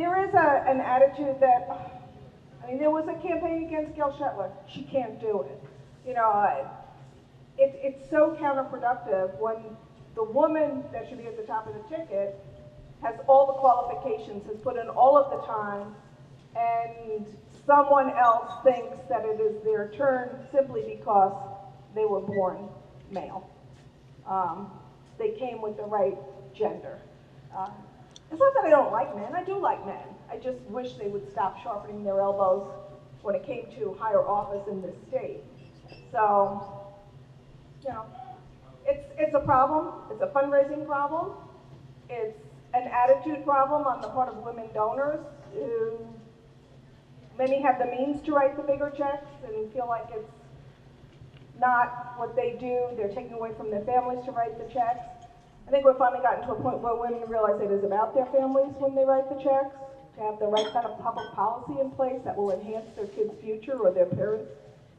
there is an attitude that, I mean, there was a campaign against Gail Shetler. She can't do it. You know, it's so counterproductive when the woman that should be at the top of the ticket has all the qualifications, has put in all of the time, and someone else thinks that it is their turn simply because they were born male. They came with the right gender. It's not that I don't like men. I do like men. I just wish they would stop sharpening their elbows when it came to higher office in this state. So, you know, it's a problem. It's a fundraising problem. It's an attitude problem on the part of women donors who many have the means to write the bigger checks and feel like it's not what they do. They're taking away from their families to write the checks. I think we've finally gotten to a point where women realize it is about their families when they write the checks, to have the right kind of public policy in place that will enhance their kids' future or their parents'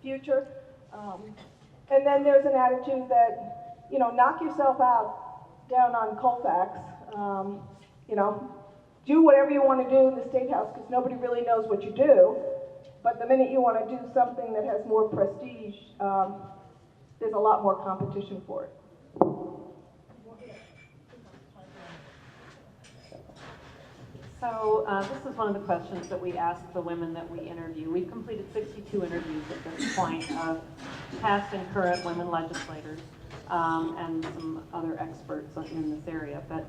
future. And then there's an attitude that, you know, knock yourself out down on Colfax. You know, do whatever you want to do in the State House because nobody really knows what you do. But the minute you want to do something that has more prestige, there's a lot more competition for it. So this is one of the questions that we ask the women that we interview. We've completed 62 interviews at this point of past and current women legislators and some other experts in this area. But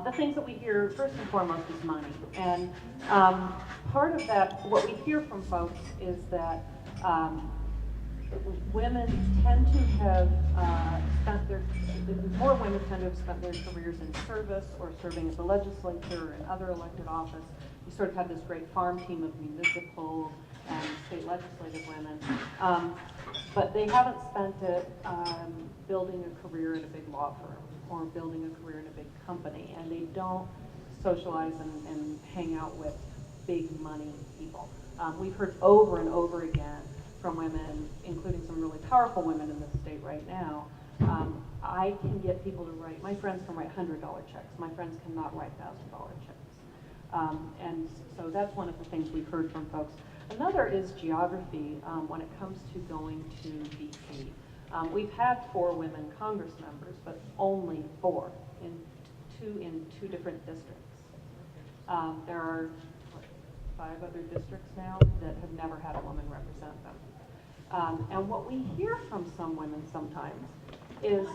the things that we hear first and foremost is money. And part of that, what we hear from folks is that women tend to have more women tend to have spent their careers in service or serving at the legislature or in other elected office. We sort of have this great farm team of municipal and state legislative women, but they haven't spent it building a career in a big law firm or building a career in a big company, and they don't socialize and hang out with big money people. We've heard over and over again from women, including some really powerful women in this state right now, I can get people to write, my friends can write $100 checks, my friends cannot write $1,000 checks. And so that's one of the things we've heard from folks. Another is geography when it comes to going to DC. We've had 4 women Congress members, but only 4 in two different districts. There are 5 other districts now that have never had a woman represent them. And what we hear from some women sometimes is,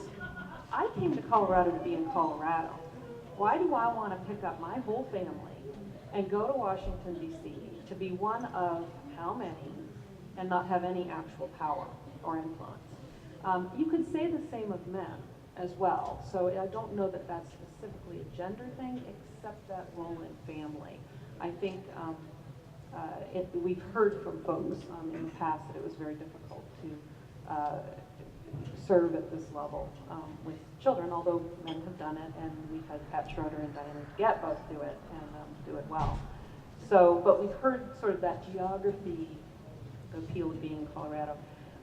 I came to Colorado to be in Colorado. Why do I want to pick up my whole family and go to Washington, D.C. to be one of how many and not have any actual power or influence? You could say the same of men as well. So I don't know that that's specifically a gender thing, except that role in family. I think we've heard from folks in the past that it was very difficult to serve at this level with children, although men have done it, and we've had Pat Schroeder and Diana Get both do it and do it well. So, but we've heard sort of that geography, the appeal of being in Colorado.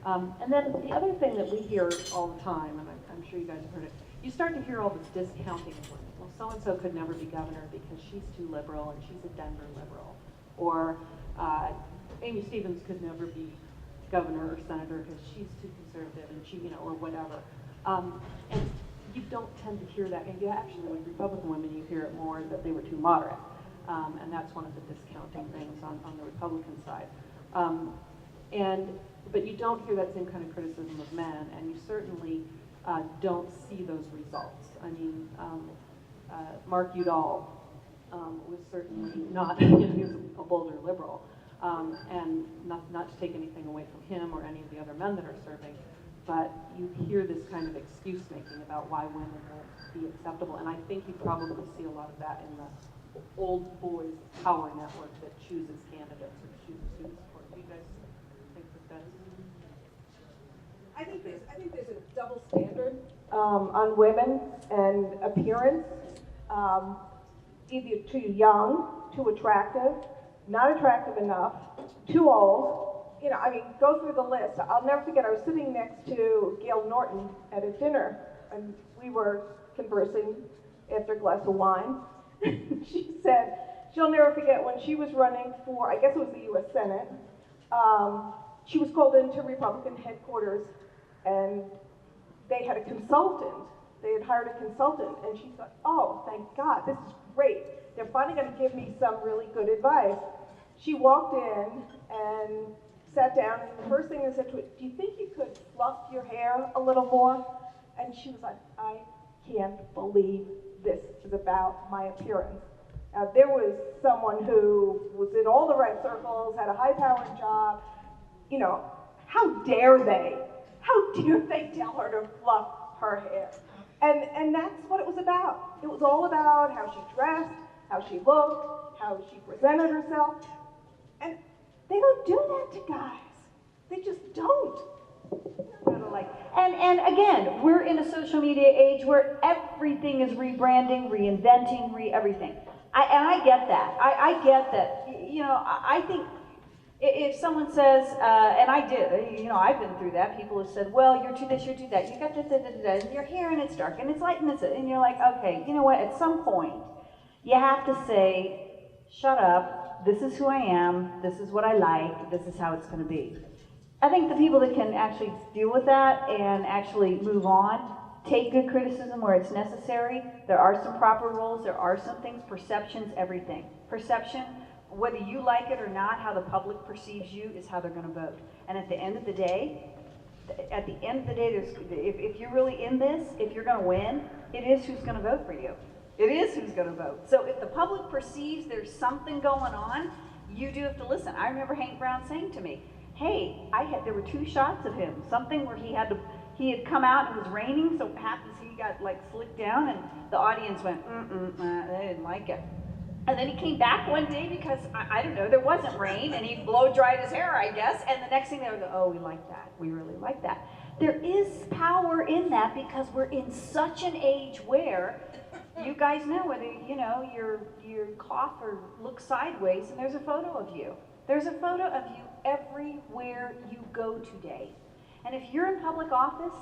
And then the other thing that we hear all the time, and I'm sure you guys have heard it, you start to hear all this discounting of women. Well, so-and-so could never be governor because she's too liberal and she's a Denver liberal. Or Amy Stevens could never be governor or senator because she's too conservative and she, you know, or whatever. And you don't tend to hear that. And you actually, with Republican women, you hear it more that they were too moderate. And that's one of the discounting things on the Republican side. But you don't hear that same kind of criticism of men, and you certainly don't see those results. I mean, Mark Udall was certainly not, he was a bolder liberal, and not to take anything away from him or any of the other men that are serving, but you hear this kind of excuse making about why women won't be acceptable, and I think you probably see a lot of that in the old boys power network that chooses candidates or chooses who to support. Do you guys think that that's... I think there's a double standard on women and appearance. Either too young, too attractive, not attractive enough, too old. You know, I mean, go through the list. I'll never forget, I was sitting next to Gail Norton at a dinner, and we were conversing after a glass of wine. She she'll never forget when she was running for, I guess it was the U.S. Senate. She was called into Republican headquarters, and they had a consultant. They had hired a consultant, and she thought, oh, thank God, this is great. They're finally going to give me some really good advice. She walked in and sat down, and the first thing I said to her, do you think you could fluff your hair a little more? And she was like, I can't believe this is about my appearance. Now, there was someone who was in all the right circles, had a high-powered job. You know, how dare they? How dare they tell her to fluff her hair? And that's what it was about. It was all about how she dressed, how she looked, how she presented herself. And they don't do that to guys. They just don't. And again, we're in a social media age where everything is rebranding, reinventing, everything. I get that. I get that. You know, I think if someone says, and I did, you know, I've been through that. People have said, well, you're too this, you're too that. You got this, and you're here, and it's dark, and it's light, and it's, and you're like, okay, you know what? At some point, you have to say, shut up. This is who I am. This is what I like. This is how it's going to be. I think the people that can actually deal with that and actually move on, take good criticism where it's necessary. There are some proper rules. There are some things. Perception's everything. Perception, whether you like it or not, how the public perceives you is how they're going to vote. And at the end of the day, if you're really in this, if you're going to win, it is who's going to vote for you. It is who's going to vote. So if the public perceives there's something going on, you do have to listen. I remember Hank Brown saying to me, hey, there were 2 shots of him, something where he had come out, and it was raining, so it happens he got like slicked down, and the audience went, they didn't like it. And then he came back one day because, I don't know, there wasn't rain, and he blow dried his hair, I guess, and the next thing they would go, oh, we like that, we really like that. There is power in that because we're in such an age where, you guys know whether, you know, your cough or look sideways, and there's a photo of you. There's a photo of you everywhere you go today. And if you're in public office,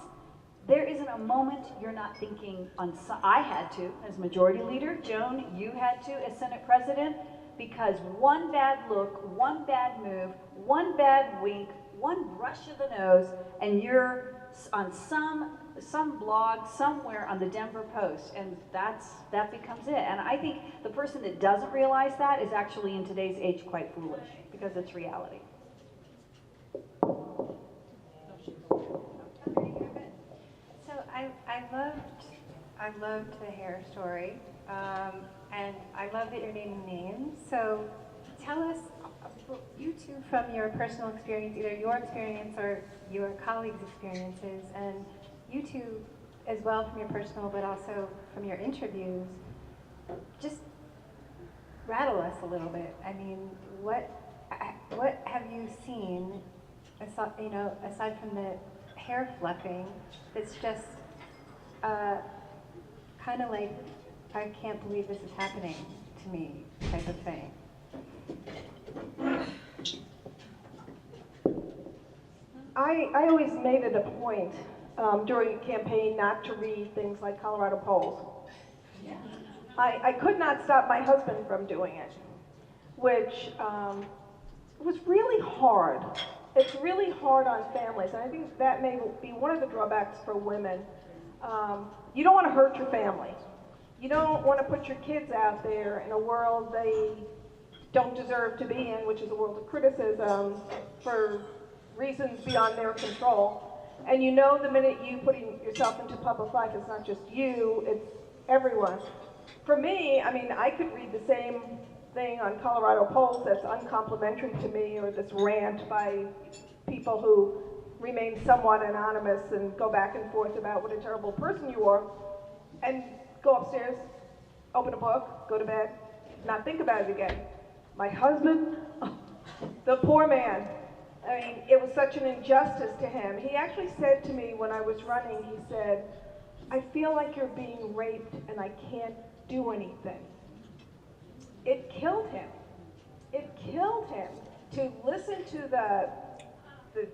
there isn't a moment you're not thinking I had to, as majority leader. Joan, you had to, as Senate president, because one bad look, one bad move, one bad wink, one brush of the nose, and you're on some blog somewhere on the Denver Post, and that becomes it. And I think the person that doesn't realize that is actually in today's age quite foolish, because it's reality. So I loved the hair story, and I love that you're naming names. So tell us, you two, from your personal experience, either your experience or your colleagues' experiences, and you two as well from your personal, but also from your interviews, just rattle us a little bit. I mean, what have you seen, aside from the hair fluffing, that's just kind of like, I can't believe this is happening to me type of thing? I always made it a point during a campaign not to read things like Colorado polls. I could not stop my husband from doing it, which was really hard. It's really hard on families, and I think that may be one of the drawbacks for women. You don't want to hurt your family. You don't want to put your kids out there in a world they don't deserve to be in, which is a world of criticism for reasons beyond their control. And you know the minute you putting yourself into public life, it's not just you, it's everyone. For me, I mean, I could read the same thing on Colorado polls that's uncomplimentary to me, or this rant by people who remain somewhat anonymous and go back and forth about what a terrible person you are, and go upstairs, open a book, go to bed, not think about it again. My husband, the poor man, I mean, it was such an injustice to him. He actually said to me when I was running, he said, I feel like you're being raped and I can't do anything. It killed him. It killed him to listen to the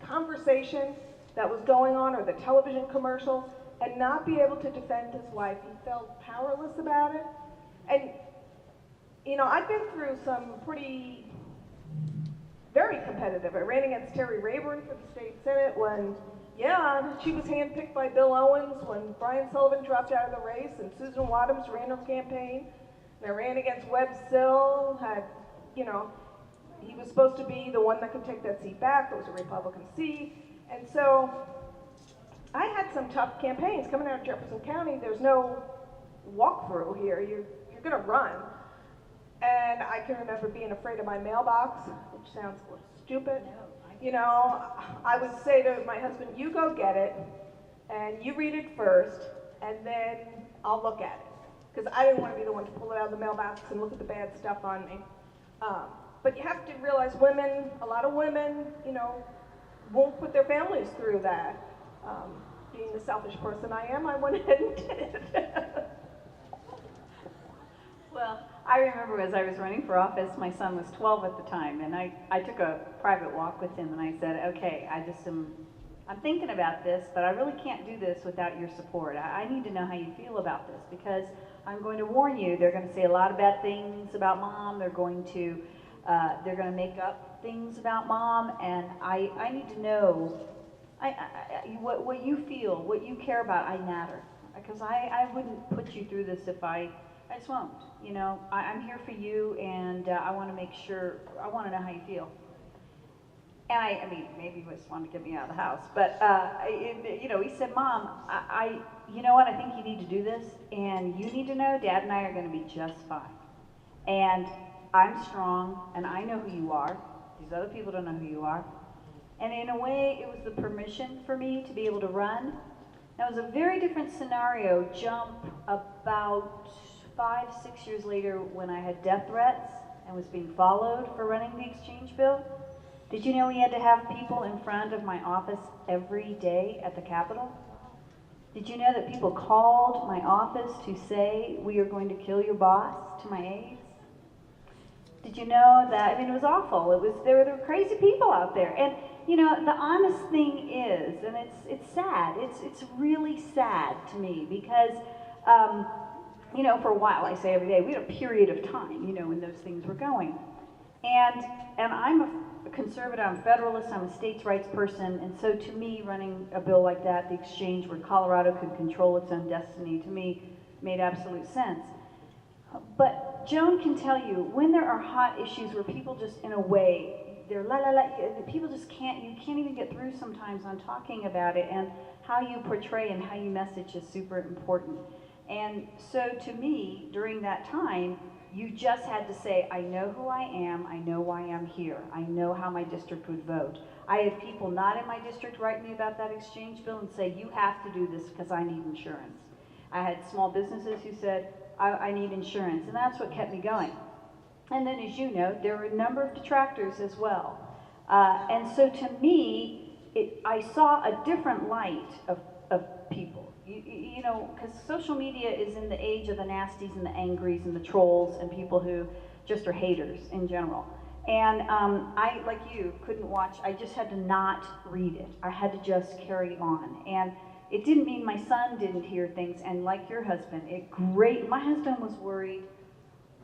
conversation that was going on, or the television commercials, and not be able to defend his wife. He felt powerless about it. And you know, I've been through some pretty, very competitive. I ran against Terry Rayburn for the state senate when, yeah, she was handpicked by Bill Owens when Brian Sullivan dropped out of the race and Susan Wadhams ran her campaign. And I ran against Webb Sill, had, you know, he was supposed to be the one that could take that seat back. It was a Republican seat. And so I had some tough campaigns coming out of Jefferson County. There's no walkthrough here. You're going to run. And I can remember being afraid of my mailbox, which sounds stupid. You know, I would say to my husband, you go get it, and you read it first, and then I'll look at it. Because I didn't want to be the one to pull it out of the mailbox and look at the bad stuff on me. But you have to realize women, a lot of women, you know, won't put their families through that. Being the selfish person I am, I went ahead and did it. Well, I remember as I was running for office, my son was 12 at the time, and I took a private walk with him, and I said, okay, I'm thinking about this, but I really can't do this without your support. I need to know how you feel about this, because I'm going to warn you, they're going to say a lot of bad things about mom, they're going to make up things about mom, and I need to know what you feel, what you care about. I matter, because I wouldn't put you through this if I just won't. You know, I'm here for you, and I want to make sure, I want to know how you feel. And I mean, maybe he just wanted to get me out of the house, but you know, he said, Mom, you know what, I think you need to do this, and you need to know Dad and I are going to be just fine. And I'm strong, and I know who you are. These other people don't know who you are. And in a way, it was the permission for me to be able to run. Now, it was a very different scenario, jump about 5-6 years later when I had death threats and was being followed for running the exchange bill. Did you know we had to have people in front of my office every day at the Capitol? Did you know that people called my office to say, we are going to kill your boss, to my aides? Did you know that, I mean, it was awful. There were crazy people out there. And, you know, the honest thing is, and it's sad, it's really sad to me because, you know, for a while, I say every day, we had a period of time, you know, when those things were going. And I'm a conservative, I'm a federalist, I'm a states' rights person, and so to me, running a bill like that, the exchange where Colorado could control its own destiny, to me, made absolute sense. But Joan can tell you, when there are hot issues where people just, in a way, they're people just you can't even get through sometimes on talking about it, and how you portray and how you message is super important. And so to me, during that time, you just had to say, I know who I am, I know why I'm here, I know how my district would vote. I had people not in my district write me about that exchange bill and say, you have to do this because I need insurance. I had small businesses who said, I need insurance, and that's what kept me going. And then, as you know, there were a number of detractors as well. And so to me, I saw a different light of people. You know, because social media is in the age of the nasties and the angries and the trolls and people who just are haters in general. And I, like you, couldn't watch. I just had to not read it. I had to just carry on. And it didn't mean my son didn't hear things. And like your husband, my husband was worried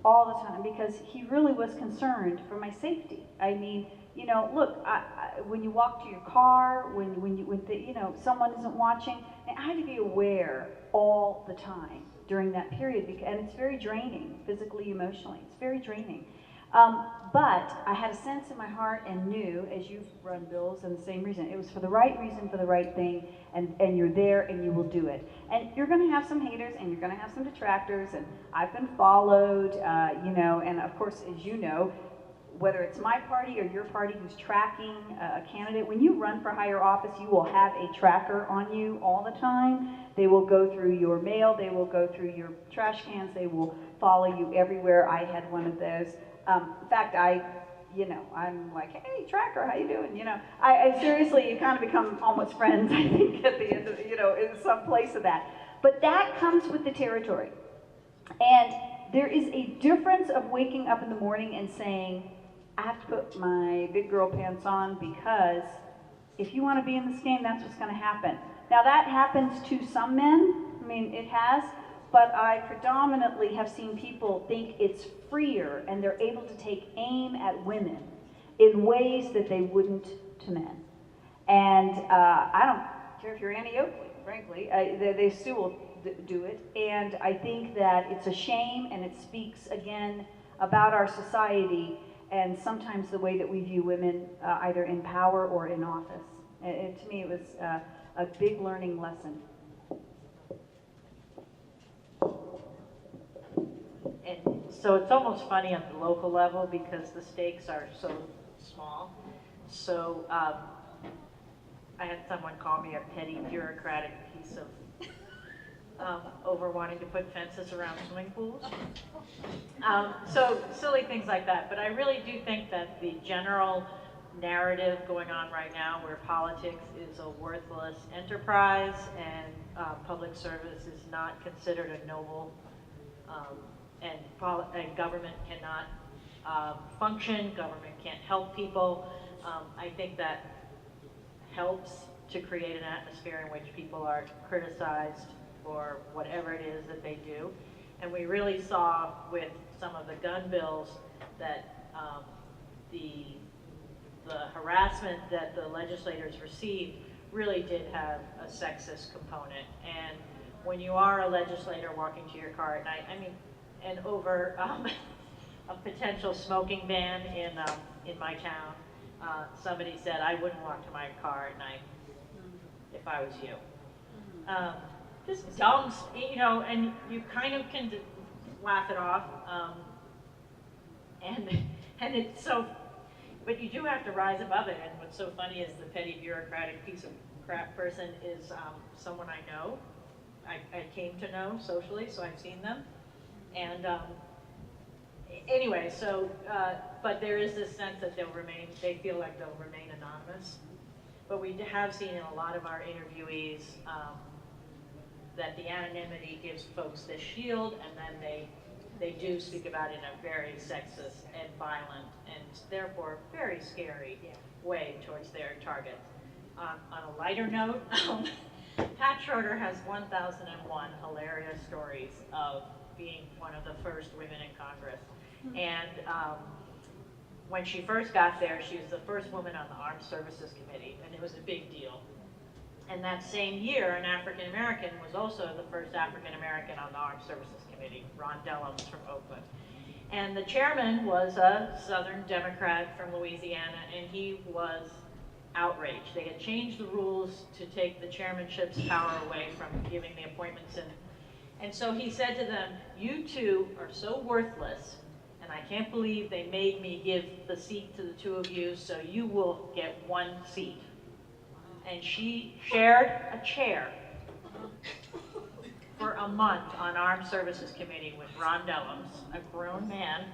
all the time because he really was concerned for my safety. I mean, you know, look, when you walk to your car, when you know, someone isn't watching, I had to be aware all the time during that period, and it's very draining, physically, emotionally. It's very draining. But I had a sense in my heart and knew, as you've run bills, and the same reason, it was for the right reason, for the right thing, and you're there and you will do it. And you're going to have some haters and you're going to have some detractors, and I've been followed, you know, and of course, as you know, whether it's my party or your party who's tracking a candidate, when you run for higher office, you will have a tracker on you all the time. They will go through your mail, they will go through your trash cans, they will follow you everywhere. I had one of those. In fact, you know, I'm like, hey, tracker, how you doing? You know, I seriously, you kind of become almost friends, I think, at the end of, you know, in some place of that. But that comes with the territory. And there is a difference of waking up in the morning and saying, I have to put my big girl pants on because if you want to be in this game, that's what's going to happen. Now that happens to some men. I mean, it has, but I predominantly have seen people think it's freer and they're able to take aim at women in ways that they wouldn't to men. And I don't care if you're Annie Oakley, frankly, they still will do it. And I think that it's a shame, and it speaks again about our society and sometimes the way that we view women either in power or in office. And to me, it was a big learning lesson. And so it's almost funny at the local level because the stakes are so small. So I had someone call me a petty bureaucratic piece of over wanting to put fences around swimming pools. So silly things like that. But I really do think that the general narrative going on right now, where politics is a worthless enterprise and public service is not considered a noble, and government cannot function, government can't help people. I think that helps to create an atmosphere in which people are criticized for whatever it is that they do. And we really saw with some of the gun bills that the harassment that the legislators received really did have a sexist component. And when you are a legislator walking to your car at night, I mean, and over a potential smoking ban in my town, somebody said, I wouldn't walk to my car at night if I was you. Just dumb, you know, and you kind of can laugh it off. And it's so, but you do have to rise above it. And what's so funny is the petty bureaucratic piece of crap person is someone I know. I came to know socially, so I've seen them. And anyway, so, but there is this sense that they feel like they'll remain anonymous. But we have seen in a lot of our interviewees that the anonymity gives folks this shield, and then they do speak about it in a very sexist and violent and therefore very scary way towards their target. On a lighter note, Pat Schroeder has 1,001 hilarious stories of being one of the first women in Congress. And when she first got there, she was the first woman on the Armed Services Committee, and it was a big deal. And that same year, an African American was also the first African American on the Armed Services Committee, Ron Dellums from Oakland. And the chairman was a Southern Democrat from Louisiana, and he was outraged. They had changed the rules to take the chairmanship's power away from giving the appointments in. And so he said to them, you two are so worthless, and I can't believe they made me give the seat to the two of you, so you will get one seat. And she shared a chair for a month on Armed Services Committee with Ron Dellums, a grown man,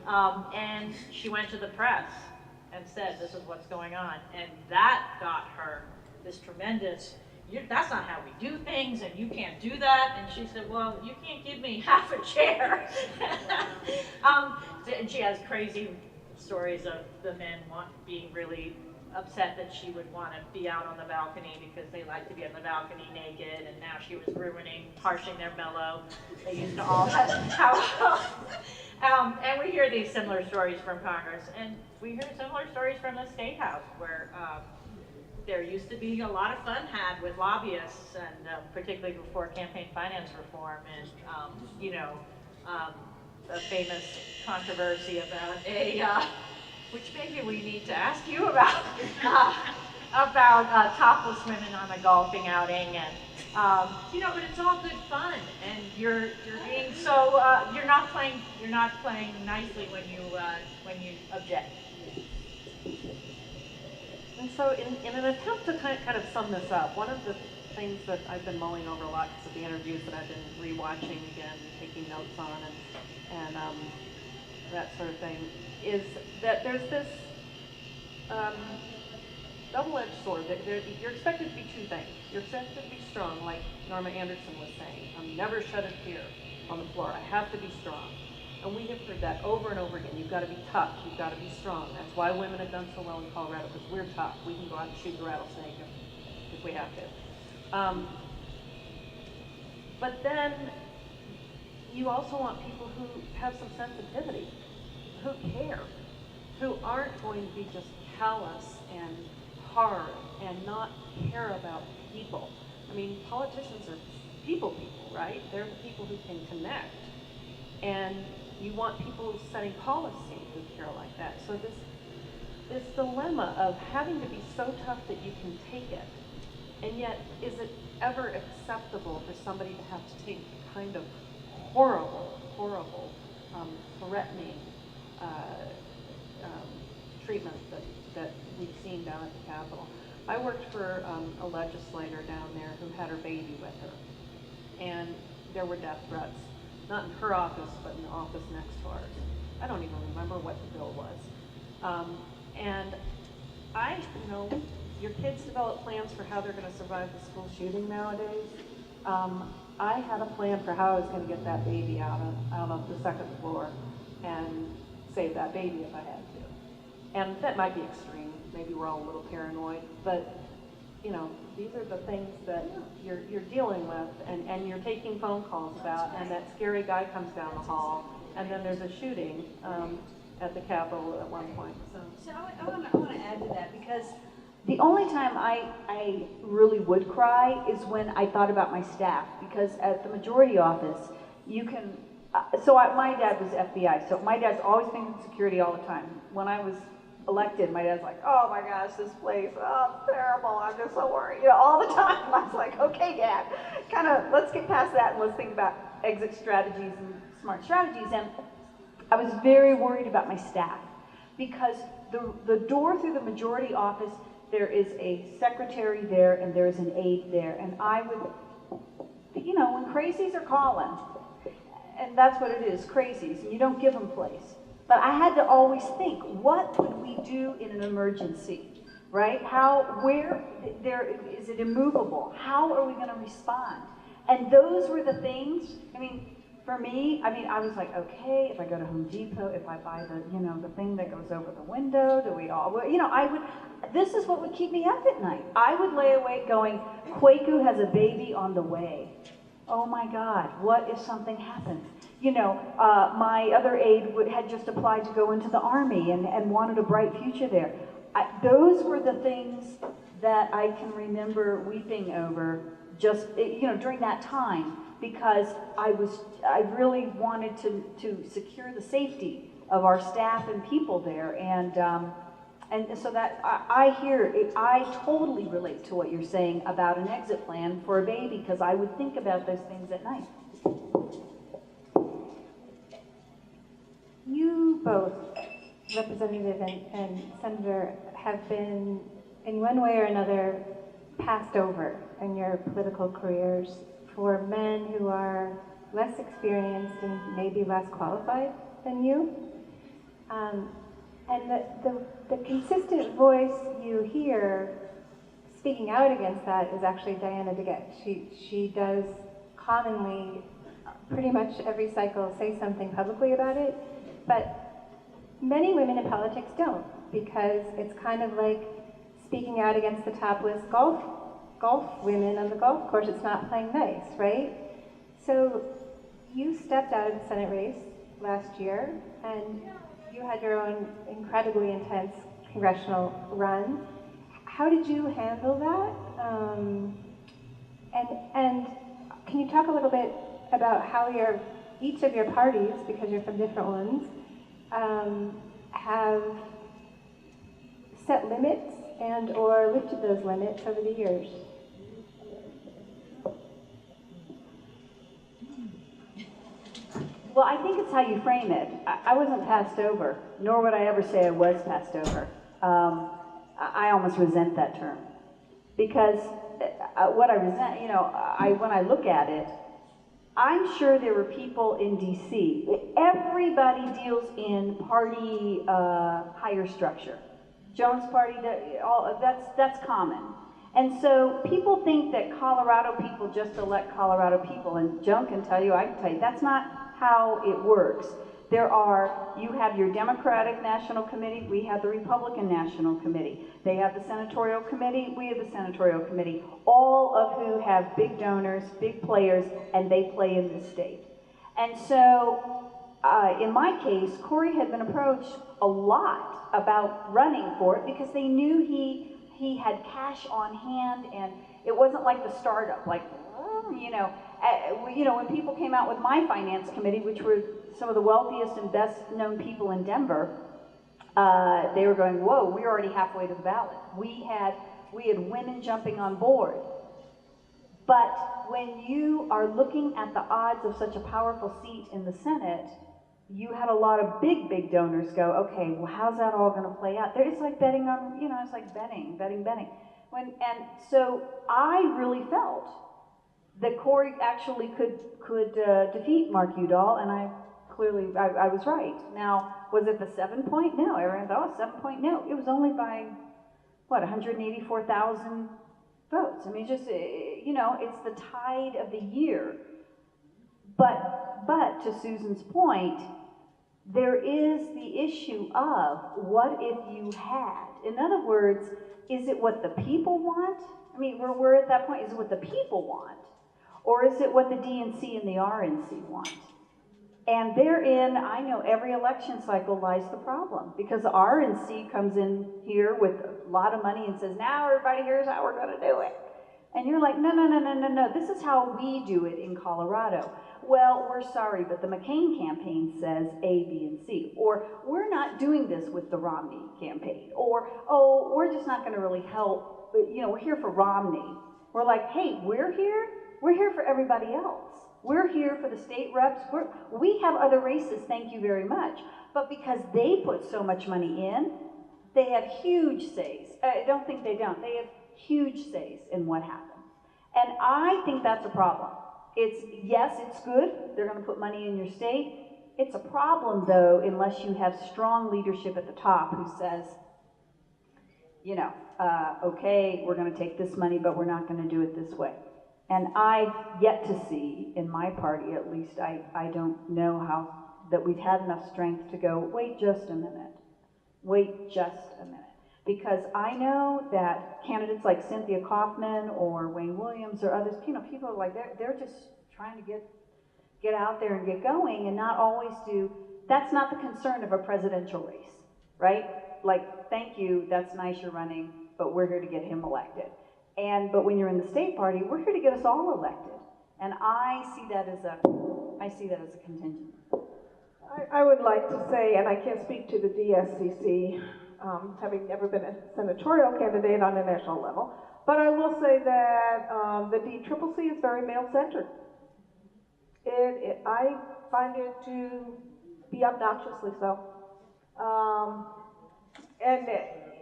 and she went to the press and said, this is what's going on. And that got her this tremendous, that's not how we do things, and you can't do that. And she said, well, you can't give me half a chair. And she has crazy stories of the men being really upset that she would want to be out on the balcony because they like to be on the balcony naked, and now she was harshing their mellow. They used to all have and we hear these similar stories from Congress, and we hear similar stories from the State House, where there used to be a lot of fun had with lobbyists, and particularly before campaign finance reform, and you know, a famous controversy about which maybe we need to ask you about, topless women on a golfing outing, and you know, but it's all good fun, and you're being so you're not playing nicely when you object. And so in an attempt to kind of sum this up, one of the things that I've been mulling over a lot because of the interviews that I've been rewatching again, taking notes on, and that sort of thing, is that there's this double-edged sword. You're expected to be two things. You're expected to be strong, like Norma Anderson was saying. I'm never shed a tear on the floor. I have to be strong. And we have heard that over and over again. You've got to be tough. You've got to be strong. That's why women have done so well in Colorado, because we're tough. We can go out and shoot the rattlesnake if we have to. But then you also want people who have some sensitivity, who care, who aren't going to be just callous and hard and not care about people. I mean, politicians are people, right? They're the people who can connect. And you want people setting policy who care like that. So this dilemma of having to be so tough that you can take it, and yet is it ever acceptable for somebody to have to take the kind of horrible, threatening treatment that we've seen down at the Capitol? I worked for a legislator down there who had her baby with her, and there were death threats, not in her office, but in the office next to ours. I don't even remember what the bill was. And your kids develop plans for how they're going to survive the school shooting nowadays. I had a plan for how I was going to get that baby out of the second floor and save that baby if I had to. And that might be extreme. Maybe we're all a little paranoid, but these are the things that you're dealing with, and you're taking phone calls about, and that scary guy comes down the hall, and then there's a shooting at the Capitol at one point. So I want to add to that, because the only time I really would cry is when I thought about my staff, because at the majority office, you can, my dad was FBI, so my dad's always thinking security all the time. When I was elected, my dad's like, oh my gosh, this place, oh, it's terrible, I'm just so worried, all the time. I was like, okay, Dad, let's get past that and let's think about exit strategies and smart strategies. And I was very worried about my staff, because the door through the majority office, there is a secretary there and there's an aide there, and I would, when crazies are calling, and that's what it is, crazies, and you don't give them place. But I had to always think, what would we do in an emergency, right? Is it immovable? How are we going to respond? And those were the things, for me, I was like, okay, if I go to Home Depot, if I buy the thing that goes over the window, this is what would keep me up at night. I would lay awake going, Kwaku has a baby on the way. Oh my God, what if something happens? My other aide had just applied to go into the Army and wanted a bright future there. Those were the things that I can remember weeping over during that time, because I really wanted to secure the safety of our staff and people there. And so that I totally relate to what you're saying about an exit plan for a baby, because I would think about those things at night. You both, Representative and Senator, have been, in one way or another, passed over in your political careers for men who are less experienced and maybe less qualified than you. And the consistent voice you hear speaking out against that is actually Diana DeGette. She does commonly, pretty much every cycle, say something publicly about it. But many women in politics don't, because it's kind of like speaking out against the topless golf women on the golf course. It's not playing nice, right? So you stepped out of the Senate race last year, and you had your own incredibly intense congressional run. How did you handle that? And can you talk a little bit about how each of your parties, because you're from different ones, have set limits and or lifted those limits over the years? Well, I think it's how you frame it. I wasn't passed over, nor would I ever say I was passed over. I almost resent that term, because what I resent, when I look at it, I'm sure there were people in DC. Everybody deals in party higher structure. Jones Party, that's common. And so people think that Colorado people just elect Colorado people, and Joan can tell you, I can tell you, that's not how it works. You have your Democratic National Committee, we have the Republican National Committee. They have the Senatorial Committee, we have the Senatorial Committee, all of who have big donors, big players, and they play in this state. And so, in my case, Corey had been approached a lot about running for it because they knew he had cash on hand, and it wasn't like the startup, like, when people came out with my finance committee, which were some of the wealthiest and best known people in Denver, they were going, whoa, we're already halfway to the ballot. We had women jumping on board. But when you are looking at the odds of such a powerful seat in the Senate, you had a lot of big donors go, okay, well, how's that all going to play out? It's like betting on, it's like betting. And so I really felt that Corey actually could defeat Mark Udall, and I was right. Now, was it the 7-point? No. Everyone thought, 7-point? No. It was only by, 184,000 votes. I mean, just, it's the tide of the year. But to Susan's point, there is the issue of what if you had? In other words, is it what the people want? I mean, we're at that point. Is it what the people want? Or is it what the DNC and the RNC want? And therein, I know every election cycle lies the problem, because the RNC comes in here with a lot of money and says, now everybody, here's how we're going to do it. And you're like, no, this is how we do it in Colorado. Well, we're sorry, but the McCain campaign says A, B, and C. Or, we're not doing this with the Romney campaign. Or, oh, we're just not going to really help, but, we're here for Romney. We're like, hey, we're here for everybody else. We're here for the state reps. We have other races, thank you very much. But because they put so much money in, they have huge says. I don't think they don't. They have huge says in what happens. And I think that's a problem. Yes, it's good. They're going to put money in your state. It's a problem, though, unless you have strong leadership at the top who says, okay, we're going to take this money, but we're not going to do it this way. And I've yet to see, in my party at least, I don't know how, that we've had enough strength to go, wait just a minute. Because I know that candidates like Cynthia Kaufman or Wayne Williams or others, people are like, they're just trying to get out there and get going and not always do, that's not the concern of a presidential race, right? Like, thank you, that's nice you're running, but we're here to get him elected. But when you're in the state party, we're here to get us all elected. And I see that as a contingent. I would like to say, and I can't speak to the DSCC, having never been a senatorial candidate on a national level, but I will say that the DCCC is very male-centered. I find it to be obnoxiously so.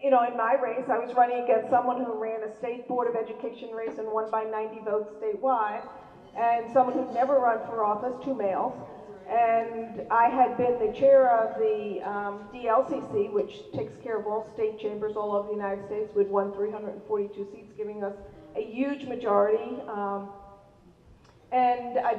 In my race, I was running against someone who ran a state board of education race and won by 90 votes statewide, and someone who'd never run for office, 2 males. And I had been the chair of the DLCC, which takes care of all state chambers all over the United States. We'd won 342 seats, giving us a huge majority. And I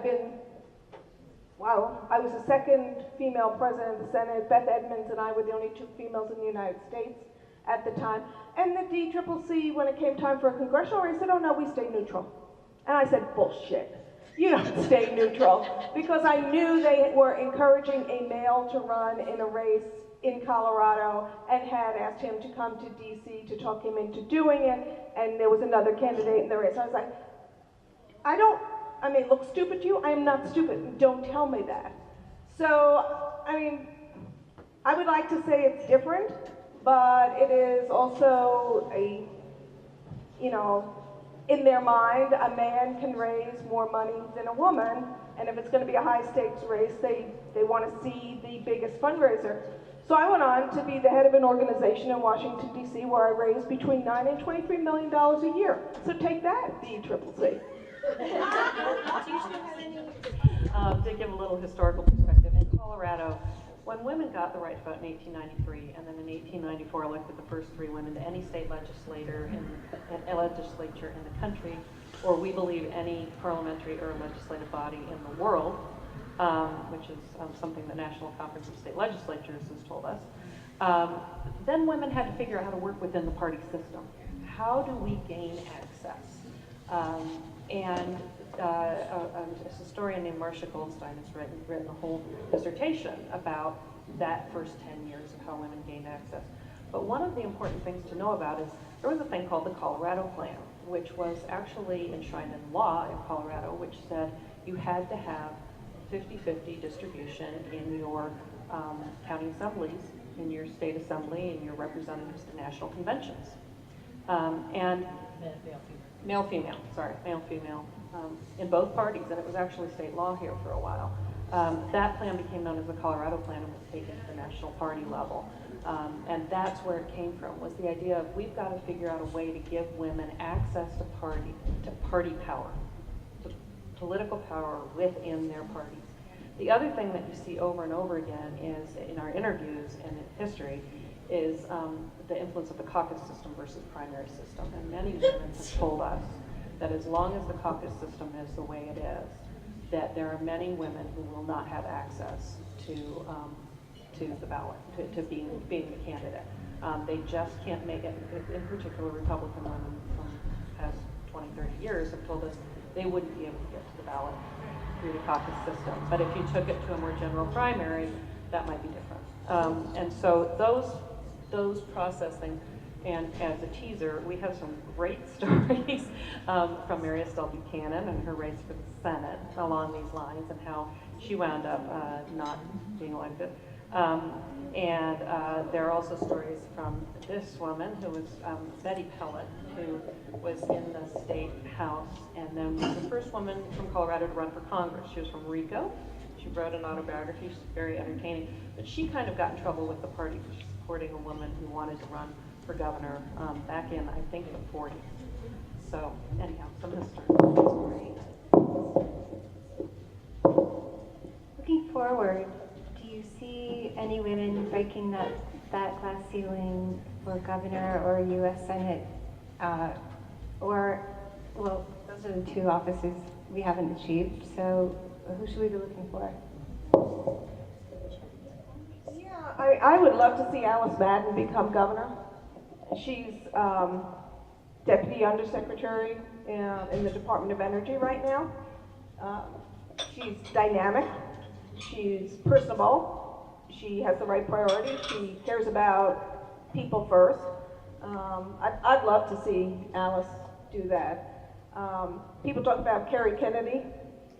was the second female president of the Senate. Beth Edmonds and I were the only 2 females in the United States at the time. And the DCCC, when it came time for a congressional race, said, oh no, we stay neutral. And I said, bullshit. You don't stay neutral, because I knew they were encouraging a male to run in a race in Colorado and had asked him to come to DC to talk him into doing it, and there was another candidate in the race. I was like, I may look stupid to you, I am not stupid, don't tell me that. So, I would like to say it's different, but it is also in their mind, a man can raise more money than a woman, and if it's going to be a high-stakes race, they want to see the biggest fundraiser. So I went on to be the head of an organization in Washington, D.C., where I raised between $9 and $23 million a year. So take that, DCCC. To give a little historical perspective, in Colorado, when women got the right to vote in 1893, and then in 1894 elected the first 3 women to any state legislature in the country, or we believe any parliamentary or legislative body in the world, which is something the National Conference of State Legislatures has told us, then women had to figure out how to work within the party system. How do we gain access? And a historian named Marcia Goldstein has written a whole dissertation about that first 10 years of how women gained access. But one of the important things to know about is there was a thing called the Colorado Plan, which was actually enshrined in law in Colorado, which said you had to have 50-50 distribution in your county assemblies, in your state assembly, and your representatives to national conventions. And male-female, in both parties, and it was actually state law here for a while. That plan became known as the Colorado Plan and was taken to the national party level. And that's where it came from, was the idea of we've got to figure out a way to give women access to party power, to political power within their parties. The other thing that you see over and over again is in our interviews and in history is the influence of the caucus system versus primary system. And many women have told us that as long as the caucus system is the way it is, that there are many women who will not have access to the ballot, to being the candidate. They just can't make it. In particular, Republican women from the past 20, 30 years have told us they wouldn't be able to get to the ballot through the caucus system. But if you took it to a more general primary, that might be different. And so those processing, and as a teaser, we have some great stories from Mary Estelle Buchanan and her race for the Senate along these lines, and how she wound up not being elected. And there are also stories from this woman who was Betty Pellet, who was in the state house and then was the first woman from Colorado to run for Congress. She was from Rico. She wrote an autobiography. She's very entertaining. But she kind of got in trouble with the party for supporting a woman who wanted to run for governor back in, I think, the 40s. So anyhow, some history. Looking forward, do you see any women breaking that glass ceiling for governor or U.S. Senate? Well, those are the two offices we haven't achieved, so who should we be looking for? Yeah, I would love to see Alice Madden become governor. She's deputy undersecretary in the Department of Energy right now. She's dynamic. She's personable. She has the right priorities. She cares about people first. I'd love to see Alice do that. People talk about Kerry Kennedy,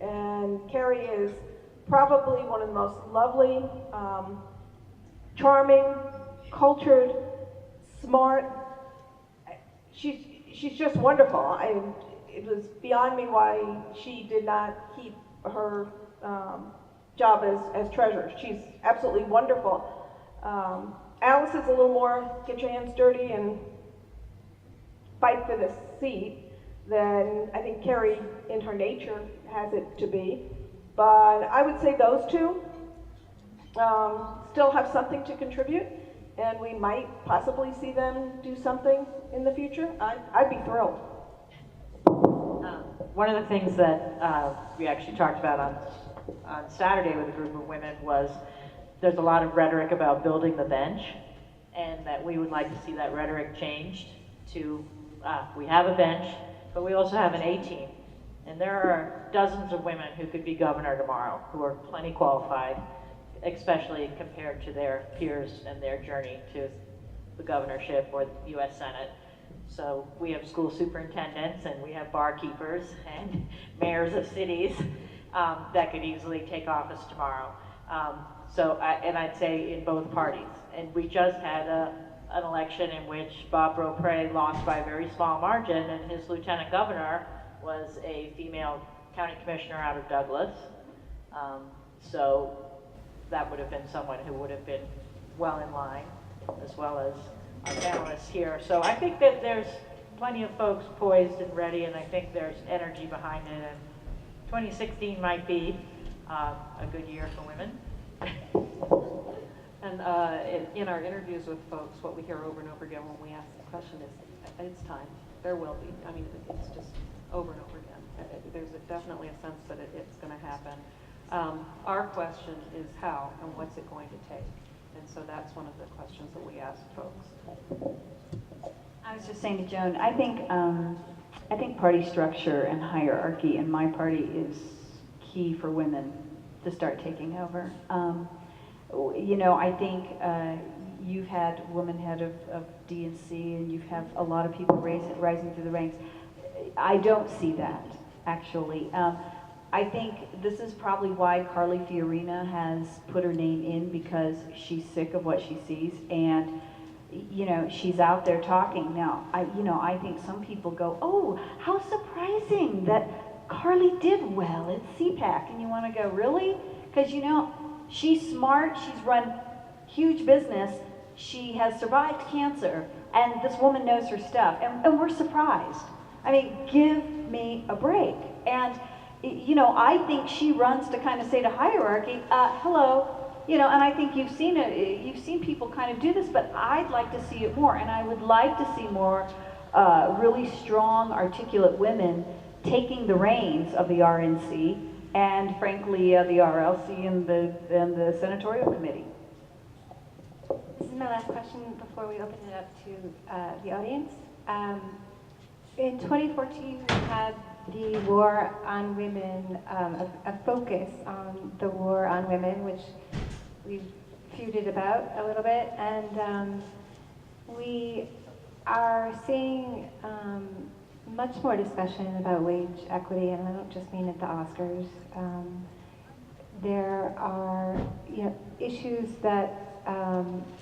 and Kerry is probably one of the most lovely, charming, cultured, smart. She's just wonderful. It was beyond me why she did not keep her job as treasurer. She's absolutely wonderful. Alice is a little more get your hands dirty and fight for the seat than I think Kerry in her nature has it to be. But I would say those two still have something to contribute, and we might possibly see them do something in the future. I'd be thrilled. One of the things that we actually talked about on Saturday with a group of women was there's a lot of rhetoric about building the bench, and that we would like to see that rhetoric changed to we have a bench, but we also have an A-team. And there are dozens of women who could be governor tomorrow who are plenty qualified, especially compared to their peers and their journey to the governorship or the U.S. Senate. So we have school superintendents, and we have barkeepers and mayors of cities that could easily take office tomorrow. I'd say in both parties. And we just had an election in which Bob Beaupre lost by a very small margin, and his lieutenant governor was a female county commissioner out of Douglas. So that would have been someone who would have been well in line, as well as our panelists here. So I think that there's plenty of folks poised and ready, and I think there's energy behind it. And 2016 might be a good year for women. And in our interviews with folks, what we hear over and over again when we ask the question is, it's time. There will be. I mean, it's just over and over again. There's definitely a sense that it's going to happen. Our question is how and what's it going to take? And so that's one of the questions that we ask folks. I was just saying to Joan, I think I think party structure and hierarchy in my party is key for women to start taking over. You know, I think you've had women head of DNC, and you've had a lot of people rising through the ranks. I don't see that, actually. I think this is probably why Carly Fiorina has put her name in, because she's sick of what she sees, and you know, she's out there talking. Now, I think some people go, oh, how surprising that Carly did well at CPAC, and you want to go, really? Because you know, she's smart, she's run huge business, she has survived cancer, and this woman knows her stuff, and we're surprised. I mean, give me a break. And you know, I think she runs to kind of say to hierarchy, hello, you know, and I think you've seen people kind of do this, but I'd like to see it more, and I would like to see more really strong, articulate women taking the reins of the RNC and, frankly, the RLC and the senatorial committee. This is my last question before we open it up to the audience. In 2014, we had the war on women, a focus on the war on women, which we've feuded about a little bit, and we are seeing much more discussion about wage equity, and I don't just mean at the Oscars. There are, you know, issues that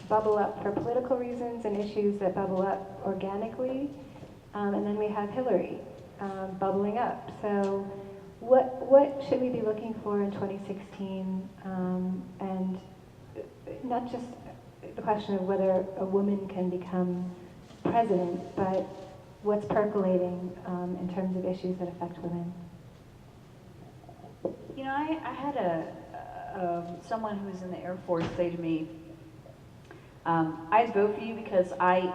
bubble up for political reasons and issues that bubble up organically, and then we have Hillary bubbling up. So what should we be looking for in 2016, and not just the question of whether a woman can become president, but what's percolating in terms of issues that affect women? You know, I had someone who was in the Air Force say to me, I'd vote for you because I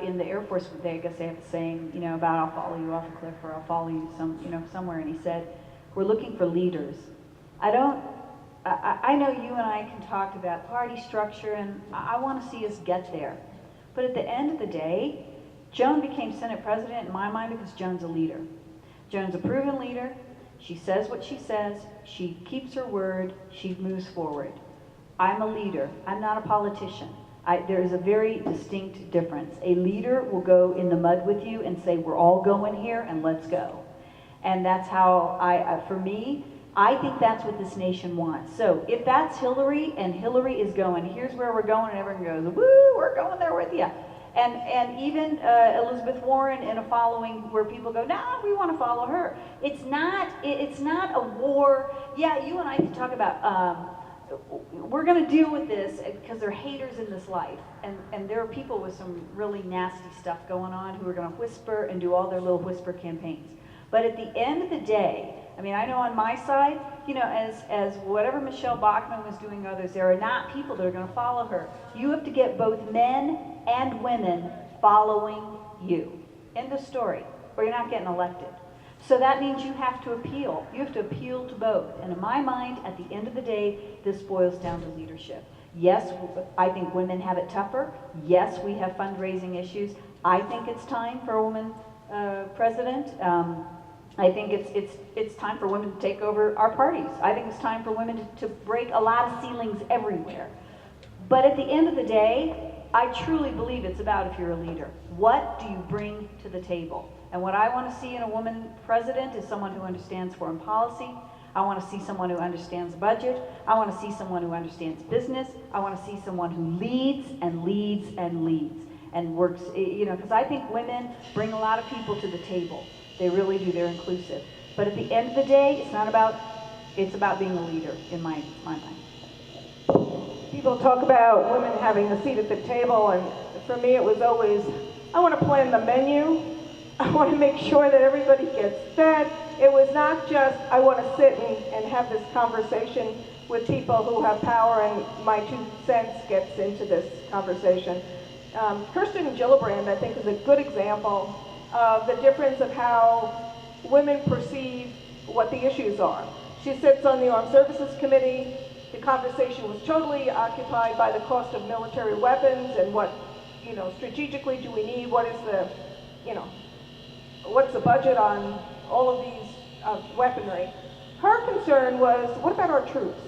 in the Air Force, I guess they have a saying, you know, about I'll follow you off a cliff or I'll follow you somewhere, and he said, we're looking for leaders. I know you and I can talk about party structure, and I want to see us get there. But at the end of the day, Joan became Senate President in my mind because Joan's a leader. Joan's a proven leader. She says what she says. She keeps her word. She moves forward. I'm a leader. I'm not a politician. There is a very distinct difference. A leader will go in the mud with you and say, we're all going here and let's go. And that's how for me, I think that's what this nation wants. So if that's Hillary, and Hillary is going, here's where we're going, and everyone goes, woo, we're going there with you. And even Elizabeth Warren in a following where people go, nah, we want to follow her. It's not a war. Yeah, you and I can talk about, we're going to deal with this because they're haters in this life. And there are people with some really nasty stuff going on who are going to whisper and do all their little whisper campaigns. But at the end of the day, I mean, I know on my side, you know, as whatever Michelle Bachmann was doing, others, there are not people that are going to follow her. You have to get both men and women following you. End of story. Or you're not getting elected. So that means you have to appeal. You have to appeal to both. And in my mind, at the end of the day, this boils down to leadership. Yes, I think women have it tougher. Yes, we have fundraising issues. I think it's time for a woman president. I think it's time for women to take over our parties. I think it's time for women to break a lot of ceilings everywhere. But at the end of the day, I truly believe it's about if you're a leader. What do you bring to the table? And what I want to see in a woman president is someone who understands foreign policy. I want to see someone who understands budget. I want to see someone who understands business. I want to see someone who leads and leads and leads and works, you know, because I think women bring a lot of people to the table. They really do. They're inclusive. But at the end of the day, it's about being a leader in my mind. People talk about women having a seat at the table, and for me it was always, I want to plan the menu. I want to make sure that everybody gets fed. It was not just, I want to sit and have this conversation with people who have power, and my 2 cents gets into this conversation. Kirsten Gillibrand, I think, is a good example of the difference of how women perceive what the issues are. She sits on the Armed Services Committee. The conversation was totally occupied by the cost of military weapons and what, you know, strategically do we need, what is the, you know, what's the budget on all of these weaponry. Her concern was, what about our troops?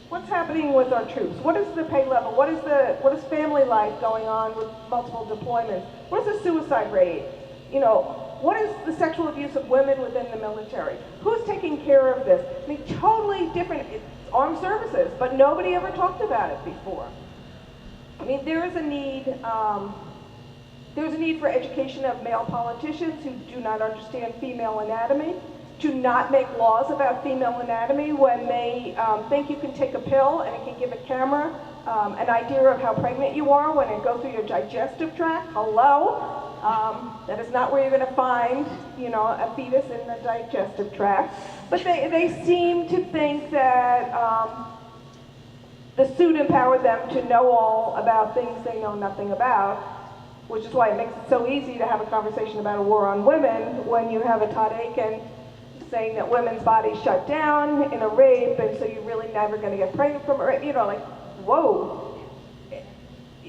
What's happening with our troops? What is the pay level? What is family life going on with multiple deployments? What is the suicide rate? You know, what is the sexual abuse of women within the military? Who's taking care of this? I mean, totally different. It's armed services, but nobody ever talked about it before. I mean, there is a need. There's a need for education of male politicians who do not understand female anatomy, to not make laws about female anatomy when they think you can take a pill and it can give a camera an idea of how pregnant you are when it goes through your digestive tract. Hello? That is not where you're going to find, you know, a fetus in the digestive tract. But they seem to think that the suit empowered them to know all about things they know nothing about, which is why it makes it so easy to have a conversation about a war on women when you have a Todd Aiken saying that women's bodies shut down in a rape, and so you're really never going to get pregnant from a rape. You know, like, whoa.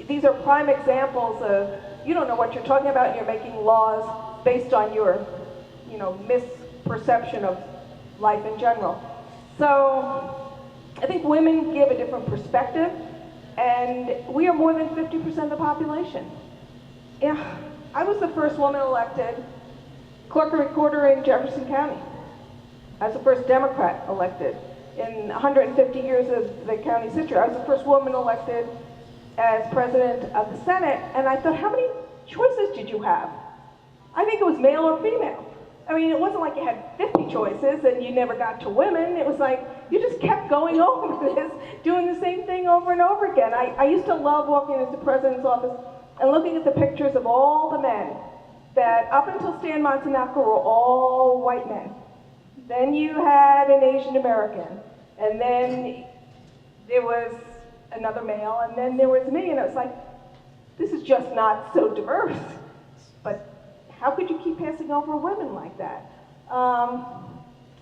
These are prime examples of, you don't know what you're talking about, and you're making laws based on your, you know, misperception of life in general. So I think women give a different perspective, and we are more than 50% of the population. Yeah, I was the first woman elected clerk and recorder in Jefferson County. I was the first Democrat elected. In 150 years of the county's history, I was the first woman elected as president of the Senate, and I thought, how many choices did you have? I think it was male or female. I mean, it wasn't like you had 50 choices and you never got to women. It was like, you just kept going over this, doing the same thing over and over again. I used to love walking into the president's office and looking at the pictures of all the men that up until Stan Montenaco were all white men. Then you had an Asian American, and then there was another male, and then there was me, and it was like, this is just not so diverse. But how could you keep passing over women like that?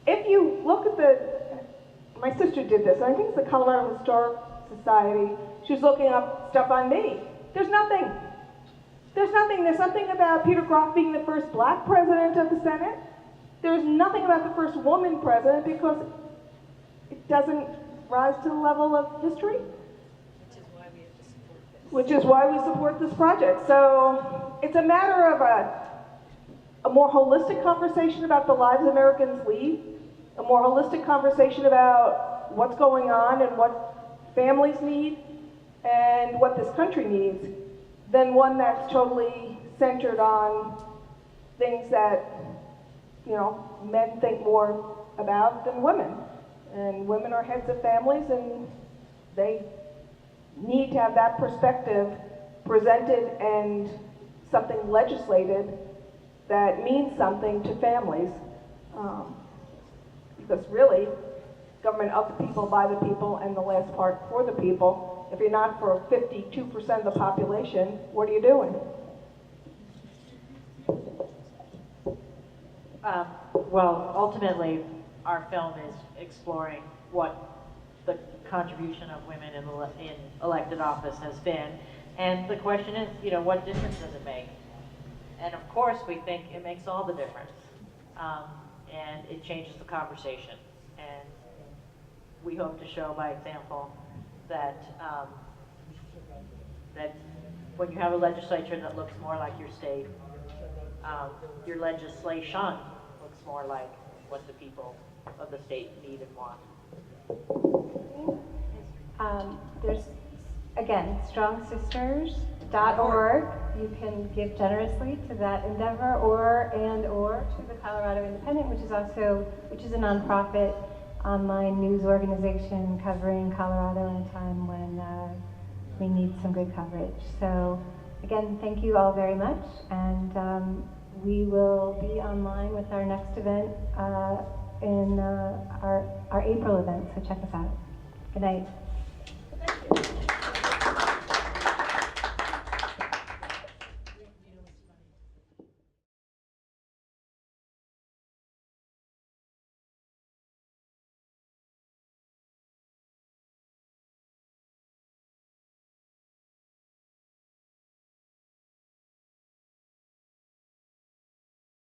If you look at my sister did this, and I think it's the Colorado Historic Society, she was looking up stuff on me. There's nothing. There's nothing. There's something about Peter Groff being the first black president of the Senate. There's nothing about the first woman president because it doesn't rise to the level of history. Which is why we support this project. So it's a matter of a more holistic conversation about the lives Americans lead, a more holistic conversation about what's going on and what families need and what this country needs, than one that's totally centered on things that, you know, men think more about than women. And women are heads of families, and they need to have that perspective presented and something legislated that means something to families. Because really, government of the people, by the people, and the last part for the people. If you're not for 52% of the population, what are you doing? Well, ultimately, our film is exploring what the contribution of women in elected office has been. And the question is, you know, what difference does it make? And of course, we think it makes all the difference. And it changes the conversation. And we hope to show by example that that when you have a legislature that looks more like your state, your legislation looks more like what the people of the state need and want. There's, again, strongsisters.org. You can give generously to that endeavor, or to the Colorado Independent, which is a nonprofit online news organization covering Colorado in a time when we need some good coverage. So again, thank you all very much, and we will be online with our next event in our April event, so check us out. Good night.